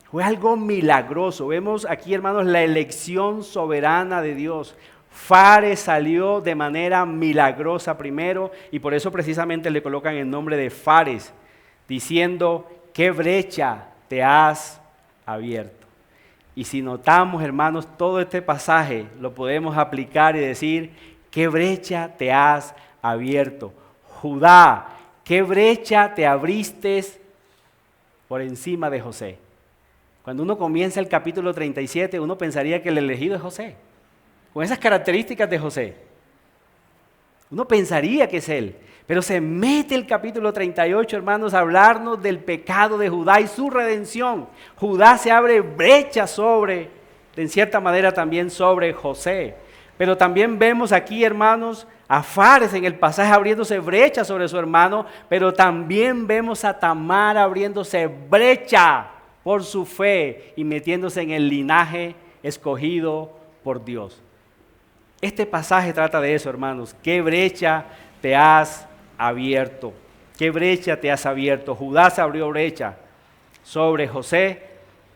Fue algo milagroso. Vemos aquí, hermanos, la elección soberana de Dios. Fares salió de manera milagrosa primero y por eso precisamente le colocan el nombre de Fares, diciendo, ¿qué brecha te has abierto? Y si notamos, hermanos, todo este pasaje lo podemos aplicar y decir, ¿qué brecha te has abierto? Judá, ¿qué brecha te abriste por encima de José? Cuando uno comienza el capítulo 37, uno pensaría que el elegido es José, con esas características de José. Uno pensaría que es él, pero se mete el capítulo 38, hermanos, a hablarnos del pecado de Judá y su redención. Judá se abre brecha en cierta manera también sobre José. Pero también vemos aquí, hermanos, a Fares en el pasaje abriéndose brecha sobre su hermano, pero también vemos a Tamar abriéndose brecha por su fe y metiéndose en el linaje escogido por Dios. Este pasaje trata de eso, hermanos. ¿Qué brecha te has abierto? ¿Qué brecha te has abierto? Judá se abrió brecha sobre José.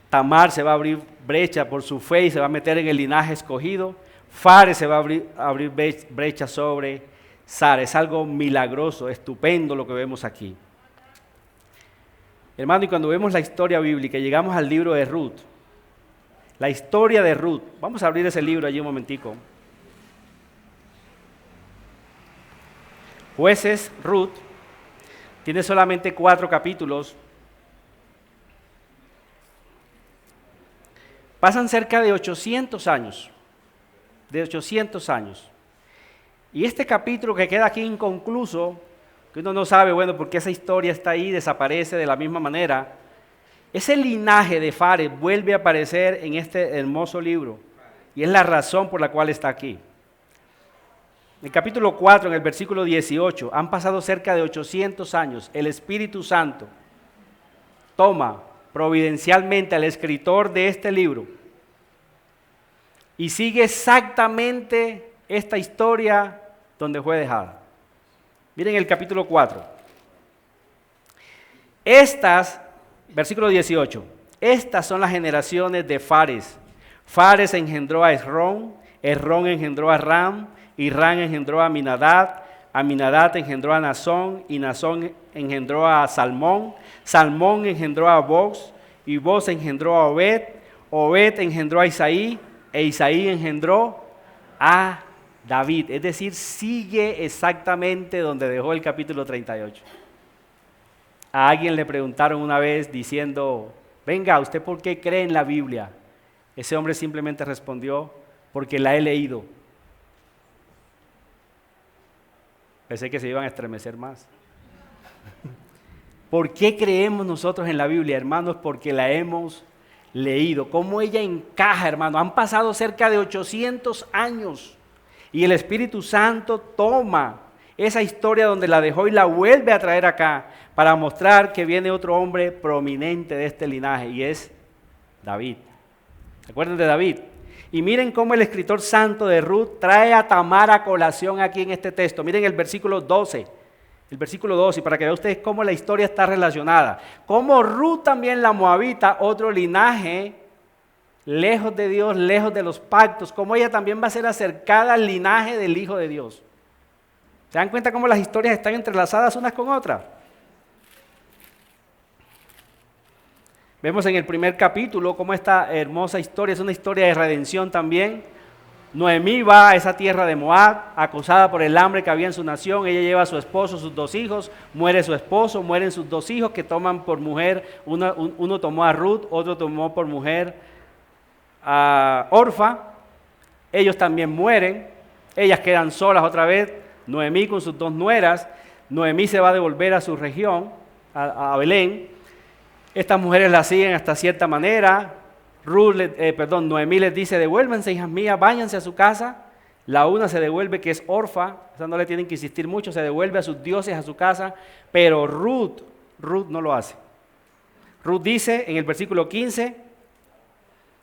Tamar se va a abrir brecha por su fe y se va a meter en el linaje escogido. Fares se va a abrir brecha sobre Sara. Es algo milagroso, estupendo lo que vemos aquí. Hermano, y cuando vemos la historia bíblica, llegamos al libro de Ruth. La historia de Ruth. Vamos a abrir ese libro allí un momentico. Jueces, Ruth, tiene solamente 4 capítulos. Pasan cerca de 800 años. Y este capítulo que queda aquí inconcluso, que uno no sabe, bueno, por qué esa historia está ahí, desaparece de la misma manera, ese linaje de Fares vuelve a aparecer en este hermoso libro, y es la razón por la cual está aquí. En el capítulo 4, en el versículo 18, han pasado cerca de 800 años, el Espíritu Santo toma providencialmente al escritor de este libro y sigue exactamente esta historia donde fue dejada. Miren el capítulo 4. Versículo 18, estas son las generaciones de Fares. Fares engendró a Esrón, Esrón engendró a Ram, y Ram engendró a Aminadab, Aminadab engendró a Nazón, y Nazón engendró a Salmón, Salmón engendró a Boz, y Boz engendró a Obed, Obed engendró a Isaí, e Isaí engendró a David. Es decir, sigue exactamente donde dejó el capítulo 38. A alguien le preguntaron una vez diciendo, venga, ¿usted por qué cree en la Biblia? Ese hombre simplemente respondió, porque la he leído. Pensé que se iban a estremecer más. ¿Por qué creemos nosotros en la Biblia, hermanos? Porque la hemos leído. ¿Cómo ella encaja, hermano? Han pasado cerca de 800 años y el Espíritu Santo toma esa historia donde la dejó y la vuelve a traer acá para mostrar que viene otro hombre prominente de este linaje y es David. ¿Se acuerdan de David? Y miren cómo el escritor santo de Ruth trae a Tamar a colación aquí en este texto. Miren el versículo 12. El versículo 12, para que vean ustedes cómo la historia está relacionada. Cómo Ruth también la moabita, otro linaje, lejos de Dios, lejos de los pactos, cómo ella también va a ser acercada al linaje del Hijo de Dios. ¿Se dan cuenta cómo las historias están entrelazadas unas con otras? Vemos en el primer capítulo cómo esta hermosa historia es una historia de redención también. Noemí va a esa tierra de Moab, acosada por el hambre que había en su nación. Ella lleva a su esposo, sus 2 hijos, muere su esposo, mueren sus 2 hijos que toman por mujer, uno tomó a Ruth, otro tomó por mujer a Orfa. Ellos también mueren, ellas quedan solas otra vez, Noemí con sus 2 nueras. Noemí se va a devolver a su región, a Belén. Estas mujeres la siguen hasta cierta manera. Noemí les dice, devuélvanse, hijas mías, váyanse a su casa. La una se devuelve, que es Orfa, esa no le tienen que insistir mucho, se devuelve a sus dioses, a su casa, pero Ruth no lo hace. Ruth dice en el versículo 15,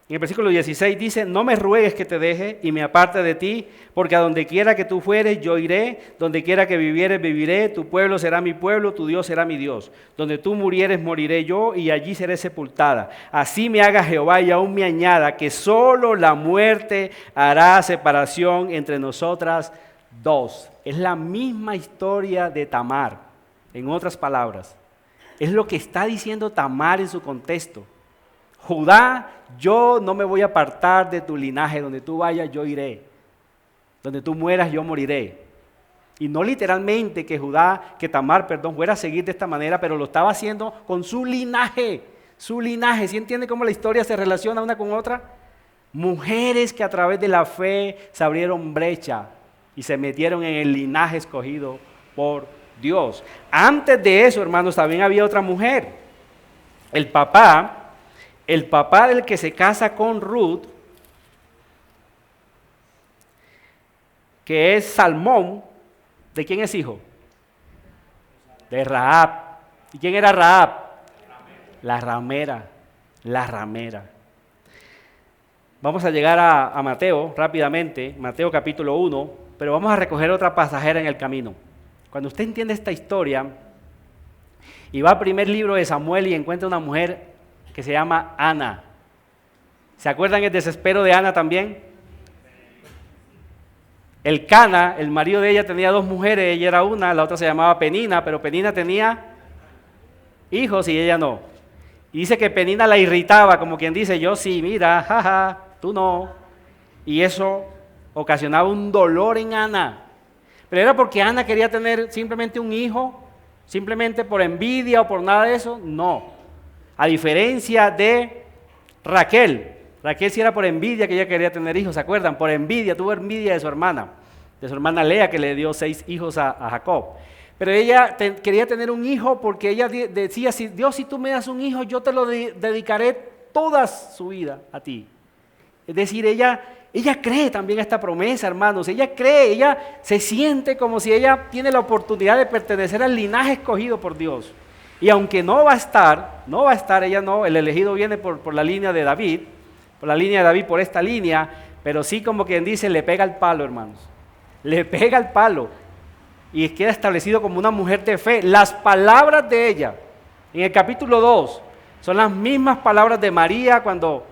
en el versículo 16 dice, no me ruegues que te deje y me aparte de ti, porque a donde quiera que tú fueres, yo iré, donde quiera que vivieres, viviré, tu pueblo será mi pueblo, tu Dios será mi Dios. Donde tú murieres, moriré yo, y allí seré sepultada. Así me haga Jehová y aún me añada, que solo la muerte hará separación entre nosotras dos. Es la misma historia de Tamar, en otras palabras. Es lo que está diciendo Tamar en su contexto. Judá, yo no me voy a apartar de tu linaje, donde tú vayas yo iré, donde tú mueras yo moriré. Y no literalmente que Tamar fuera a seguir de esta manera, pero lo estaba haciendo con su linaje. ¿Sí entiende cómo la historia se relaciona una con otra? Mujeres que a través de la fe se abrieron brecha y se metieron en el linaje escogido por Dios. Antes de eso, hermanos, también había otra mujer. El papá del que se casa con Ruth, que es Salmón, ¿de quién es hijo? De Rahab. ¿Y quién era Rahab? La ramera. Vamos a llegar a Mateo rápidamente, Mateo capítulo 1, pero vamos a recoger otra pasajera en el camino. Cuando usted entiende esta historia y va al primer libro de Samuel y encuentra una mujer que se llama Ana. ¿Se acuerdan el desespero de Ana también? El Cana, el marido de ella, tenía dos mujeres, ella era una, la otra se llamaba Penina, pero Penina tenía hijos y ella no. Y dice que Penina la irritaba, como quien dice, yo sí, mira, jaja, tú no. Y eso ocasionaba un dolor en Ana. Pero era porque Ana quería tener simplemente un hijo, simplemente por envidia o por nada de eso, no. A diferencia de Raquel sí era por envidia que ella quería tener hijos, ¿se acuerdan? Por envidia, tuvo envidia de su hermana Lea, que le dio 6 hijos a Jacob. Pero ella quería tener un hijo porque ella decía, Dios, si tú me das un hijo, yo te lo dedicaré toda su vida a ti. Es decir, ella cree también esta promesa, hermanos, ella se siente como si ella tiene la oportunidad de pertenecer al linaje escogido por Dios. Y aunque no va a estar, el elegido viene por la línea de David, por esta línea, pero sí como quien dice, le pega el palo, hermanos. Le pega el palo. Y queda establecido como una mujer de fe. Las palabras de ella, en el capítulo 2, son las mismas palabras de María cuando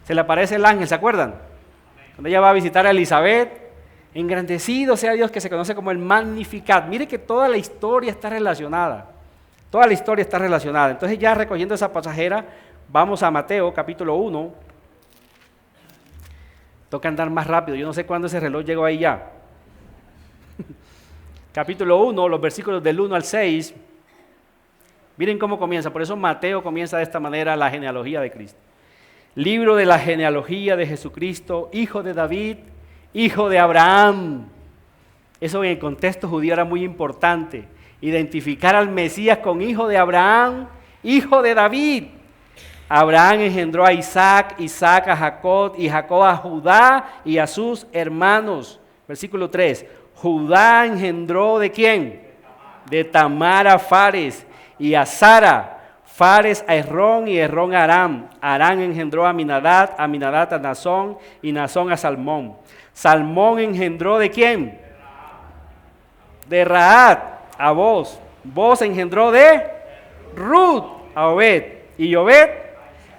se le aparece el ángel, ¿se acuerdan? Cuando ella va a visitar a Elizabeth, engrandecido sea Dios, que se conoce como el Magnificat. Mire que toda la historia está relacionada. Entonces ya recogiendo esa pasajera, vamos a Mateo capítulo 1. Toca andar más rápido, yo no sé cuándo ese reloj llegó ahí ya. Capítulo 1, los versículos del 1 al 6. Miren cómo comienza, por eso Mateo comienza de esta manera la genealogía de Cristo. Libro de la genealogía de Jesucristo, hijo de David, hijo de Abraham. Eso en el contexto judío era muy importante. Identificar al Mesías con hijo de Abraham, hijo de David. Abraham engendró a Isaac, Isaac a Jacob y Jacob a Judá y a sus hermanos. Versículo 3. Judá engendró ¿de quién? De Tamar a Fares y a Sara. Fares a Esrón y Esrón a Aram. Aram engendró a Aminadab, Aminadab a Nazón y Nazón a Salmón. Salmón engendró ¿de quién? De Rahab a Boz. Boz engendró de Ruth a Obed. Y Obed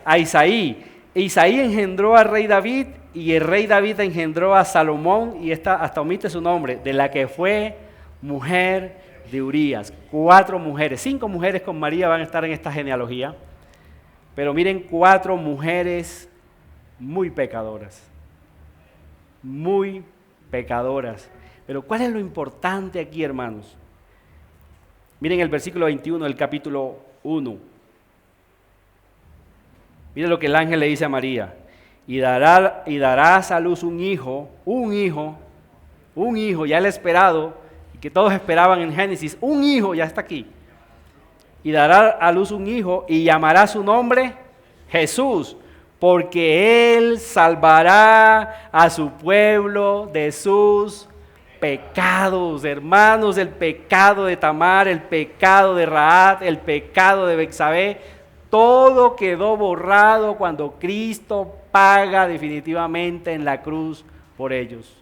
a Isaí. Isaí engendró al rey David y el rey David engendró a Salomón, y esta hasta omite su nombre, de la que fue mujer de Urías. 4 mujeres, 5 mujeres con María van a estar en esta genealogía, pero miren, 4 mujeres muy pecadoras. Pero ¿cuál es lo importante aquí, hermanos? Miren el versículo 21 del capítulo 1. Miren lo que el ángel le dice a María. Y darás a luz un hijo, ya el esperado, y que todos esperaban en Génesis, un hijo, ya está aquí. y dará a luz un hijo y llamará su nombre Jesús, porque él salvará a su pueblo de sus pecados. Hermanos, el pecado de Tamar, el pecado de Rahab, el pecado de Betsabé, todo quedó borrado cuando Cristo paga definitivamente en la cruz por ellos.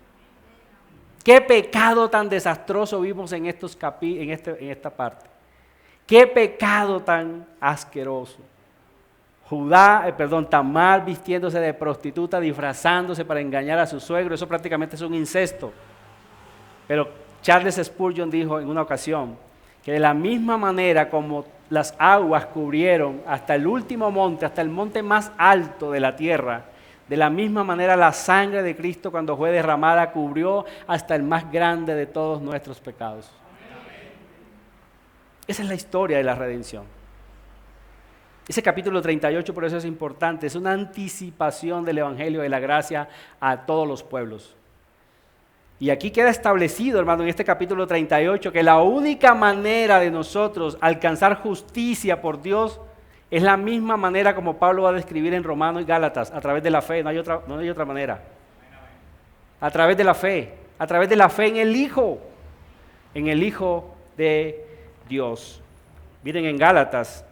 Qué pecado tan desastroso vimos en esta parte. Qué pecado tan asqueroso. Tamar vistiéndose de prostituta, disfrazándose para engañar a su suegro, eso prácticamente es un incesto. Pero Charles Spurgeon dijo en una ocasión que de la misma manera como las aguas cubrieron hasta el último monte, hasta el monte más alto de la tierra, de la misma manera la sangre de Cristo cuando fue derramada cubrió hasta el más grande de todos nuestros pecados. Esa es la historia de la redención. Ese capítulo 38 por eso es importante, es una anticipación del Evangelio de la gracia a todos los pueblos. Y aquí queda establecido, hermano, en este capítulo 38, que la única manera de nosotros alcanzar justicia por Dios es la misma manera como Pablo va a describir en Romanos y Gálatas, a través de la fe, no hay otra manera. A través de la fe en el Hijo de Dios. Miren en Gálatas,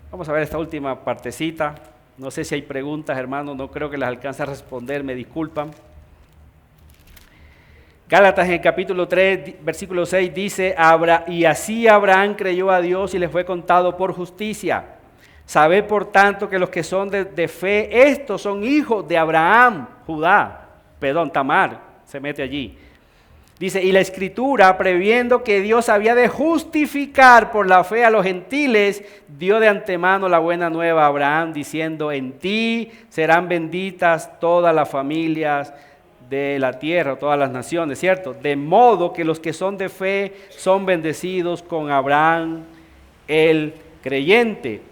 vamos a ver esta última partecita, no sé si hay preguntas, hermano, no creo que las alcance a responder, me disculpan. Gálatas en el capítulo 3, versículo 6 dice, y así Abraham creyó a Dios y le fue contado por justicia. Sabed por tanto que los que son de fe, estos son hijos de Abraham, Tamar, se mete allí. Dice, y la Escritura, previendo que Dios había de justificar por la fe a los gentiles, dio de antemano la buena nueva a Abraham, diciendo, en ti serán benditas todas las familias de la tierra, todas las naciones, ¿cierto? De modo que los que son de fe son bendecidos con Abraham el creyente.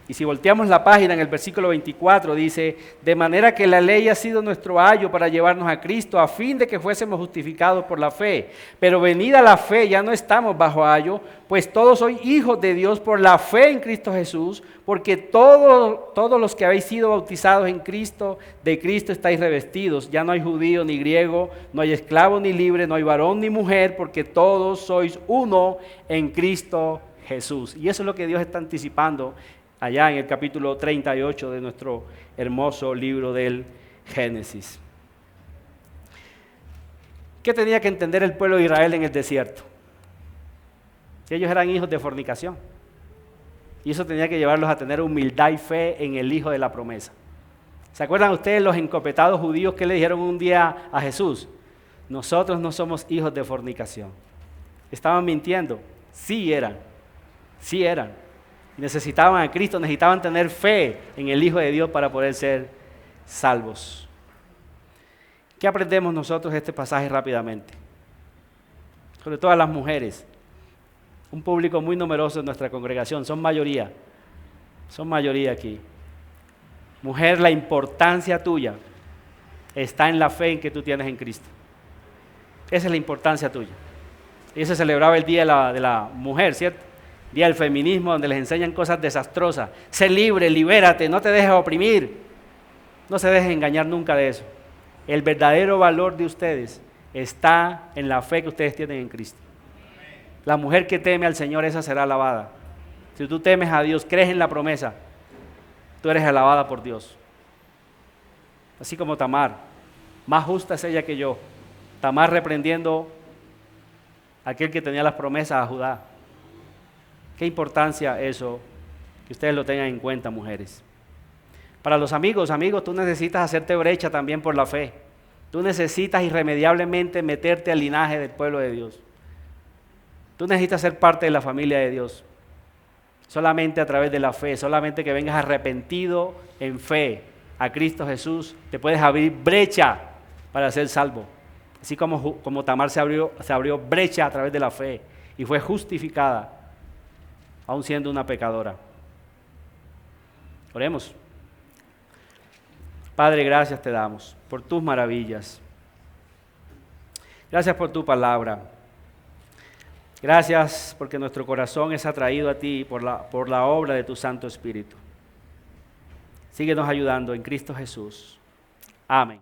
Y si volteamos la página en el versículo 24 dice, de manera que la ley ha sido nuestro ayo para llevarnos a Cristo a fin de que fuésemos justificados por la fe. Pero venida la fe ya no estamos bajo ayo, pues todos sois hijos de Dios por la fe en Cristo Jesús, porque todos los que habéis sido bautizados en Cristo, de Cristo estáis revestidos. Ya no hay judío ni griego, no hay esclavo ni libre, no hay varón ni mujer, porque todos sois uno en Cristo Jesús. Y eso es lo que Dios está anticipando allá en el capítulo 38 de nuestro hermoso libro del Génesis. ¿Qué tenía que entender el pueblo de Israel en el desierto? Que ellos eran hijos de fornicación. Y eso tenía que llevarlos a tener humildad y fe en el Hijo de la promesa. ¿Se acuerdan ustedes los encopetados judíos que le dijeron un día a Jesús? Nosotros no somos hijos de fornicación. ¿Estaban mintiendo? Sí eran. Necesitaban a Cristo, necesitaban tener fe en el Hijo de Dios para poder ser salvos. ¿Qué aprendemos nosotros de este pasaje rápidamente? Sobre todo las mujeres, un público muy numeroso en nuestra congregación, son mayoría aquí. Mujer, la importancia tuya está en la fe en que tú tienes en Cristo. Esa es la importancia tuya. Y se celebraba el Día de la Mujer, ¿cierto? Día del feminismo, donde les enseñan cosas desastrosas. Sé libre, libérate, no te dejes oprimir. No se dejen engañar nunca de eso. El verdadero valor de ustedes está en la fe que ustedes tienen en Cristo. La mujer que teme al Señor, esa será alabada. Si tú temes a Dios, crees en la promesa, tú eres alabada por Dios. Así como Tamar, más justa es ella que yo. Tamar reprendiendo a aquel que tenía las promesas a Judá. Qué importancia eso, que ustedes lo tengan en cuenta, mujeres. Para los amigos, tú necesitas hacerte brecha también por la fe. Tú necesitas irremediablemente meterte al linaje del pueblo de Dios. Tú necesitas ser parte de la familia de Dios. Solamente a través de la fe, solamente que vengas arrepentido en fe a Cristo Jesús, te puedes abrir brecha para ser salvo. Así como Tamar se abrió brecha a través de la fe y fue justificada, aún siendo una pecadora. Oremos. Padre, gracias te damos por tus maravillas. Gracias por tu palabra. Gracias porque nuestro corazón es atraído a ti por la obra de tu Santo Espíritu. Síguenos ayudando en Cristo Jesús. Amén.